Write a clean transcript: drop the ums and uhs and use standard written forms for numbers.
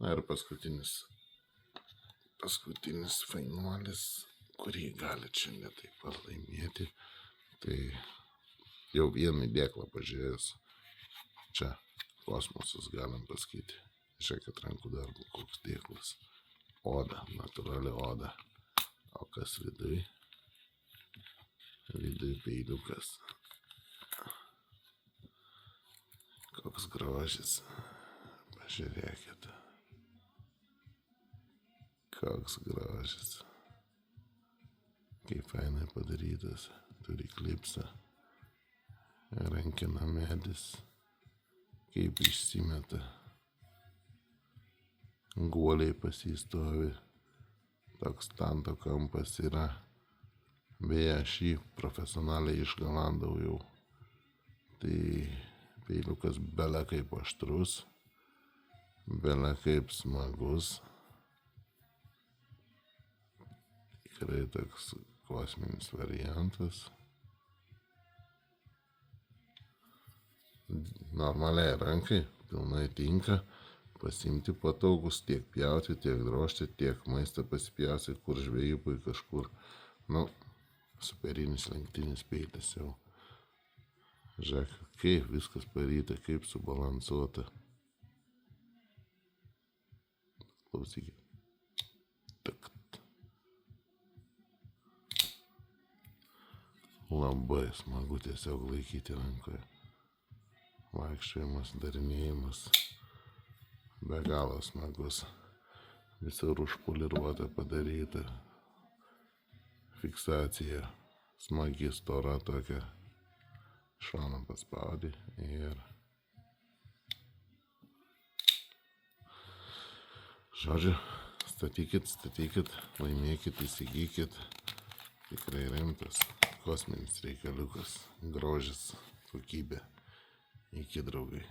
Na ir paskutinis fainuolis, kurį galite šiandien taip pat laimėti. Tai jau vieną dėklą pažiūrėjus. Čia kosmosas galim pasakyti. Žiūrėkit rankų darbo, koks dėklas. Oda, natūrali oda. O kas viduj? Viduj peiliukas. Koks grožis. Pažiūrėkit. Koks grožis. Kaip fainai padarytas. Turi klipsą. Rankina medis. Kaip išsimeta. Guoliai pasistovi. Toks tanto kampas yra. Beje, šį profesionaliai išgalandau jau. Tai peiliukas bele kaip aštrus. Bele kaip smagus. Tikrai toks kosminis variantas. Normaliai rankai pilnai tinka. Pasimti patogus, tiek pjauti, tiek drožti, tiek maistą pasipjauti, kur žvejybui kažkur. Superinis lenktynis peilis jau. Žiūrėk, kaip viskas padaryta, kaip subalansuota. Klausykit. Labai smagu tiesiog laikyti rankoje. Vaikščiojimas, darinėjimas. Be galo smagus. Visur užpoliruota padaryta. Fiksacija. Smagi stora tokia. Šoną paspaudi ir... Žodžiu, statykit, laimėkit, įsigykit. Tikrai rimtas kosminis reikaliukas. Grožis, kokybė. Iki draugai.